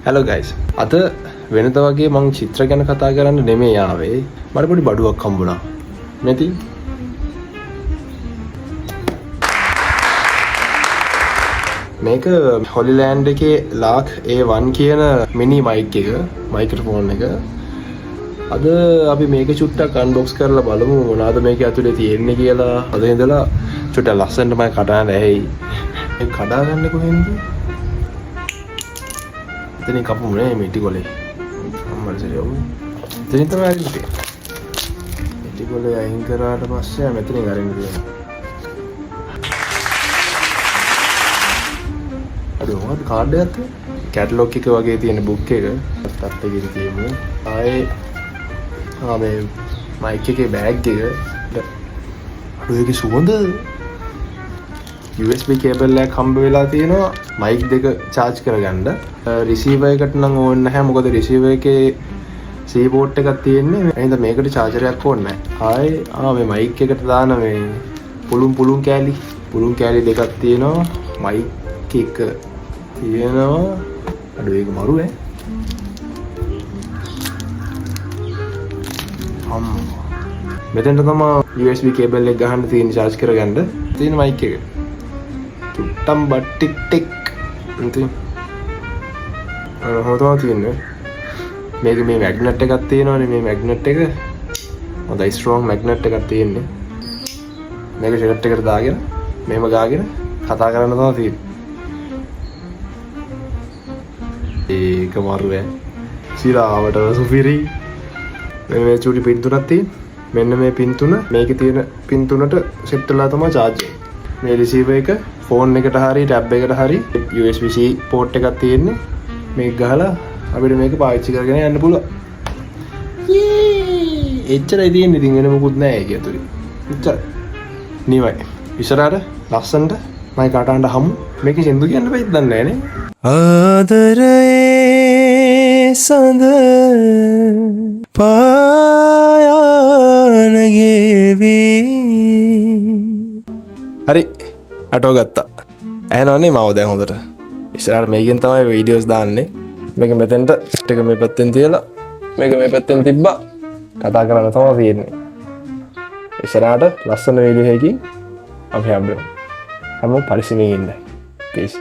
Hello guys. අද වෙනද වගේ මම චිත්‍ර ගැන කතා කරන්න නෙමෙයි ආවේ. මට පොඩි බඩුවක් හම්බුණා. නැති මේක හොලිලෑන්ඩ් එකේ ලාක් A1 කියන මිනි මයික් එක, මයික්‍රොෆෝන් එක. අද අපි මේක චුට්ටක් අන්බොක්ස් කරලා බලමු මොනවාද මේක ඇතුලේ තියෙන්නේ කියලා. අද ඉඳලා චුට්ටක් ලස්සනට මම කඩන්න ඇයි. ඒක කඩා ගන්න කොහෙන්ද? इतनी कप मुड़े मिट्टी को ले हम मर से जाओ इतनी तो मैं मिट्टी को ले आएंगे कराट पास से हम इतनी करेंगे अरे और कार्ड आते कैटलॉग की वगैरह थी ने बुक के तब पे गिरी थी मैं आए हाँ मैं माइक के बैग के अरे की सुगंध USB කේබල් එකක් හම්බ වෙලා තියෙනවා මයික් දෙක charge කරගන්න. රිසීවර් එකට නම් ඕනේ නැහැ මොකද රිසීවර් එකේ C port එකක් තියෙන්නේ. එහෙනම් මේකට charger එකක් ඕනේ නැහැ. මේ මයික් එකට දාන මේ පුළුම් කෑලි දෙකක් තියෙනවා. මයික් එක තියෙනවා. අඩෝ ඒක මරු ඈ. මෙතෙන්ට තමයි USB කේබල් එක ගහන්න තියෙන charge කරගන්න තියෙන මයික් එක. टम्बा टिक टिक होता මේක මේ මැග්නට් එකක් තියෙනවනේ මේ මැග්නට් එක හොඳයි ස්ට්‍රෝං මැග්නට් එකක් තියෙන්නේ මේක ෂෙල්ට් එකට දාගෙන මෙහෙම ගාගෙන කතා කරන්න තමයි තියෙන්නේ ඒක මරුවේ සිරාවට සුපිරි මේ චූටි පින් තුනක් තියෙන මෙන්න මේ පින් තුන මේකේ තියෙන පින් තුනට සෙට් වෙලා තමයි charge මේ රිසීවර් එක ෆෝන් එකට හරි ටැබ් එකට හරි USB-C port එකක් තියෙන්නේ මේක ගහලා අපිට මේක පාවිච්චි කරගෙන යන්න පුළුවන්. එච්චරයි තියෙන්නේ ඉතින් වෙන මොකුත් නැහැ ඒක ඇතුලේ. එච්චර. නිවයි. ඉස්සරහට ලස්සනට මම කටහඬ හමු. මේකේ සින්දු කියන්න බැයිද දන්නේ නැහැ නේ. ආදරයේ සඳ පායනගේ හරි අටෝ ගත්තා. ඇහෙනවනේ මාව දැන් හොඳට. ඉස්සරහට මේකෙන් තමයි වීඩියෝස් දාන්නේ. මේක මෙතෙන්ට ටික මේ පැත්තෙන් තියලා මේක මේ පැත්තෙන් තිබ්බා. කතා කරන්න තමයි තියෙන්නේ. ඉස්සරහට ලස්සන වීඩියෝ එකකින් අපි හම්බෙමු. හැමෝම පරිස්සමෙන් ඉන්න. පීස්.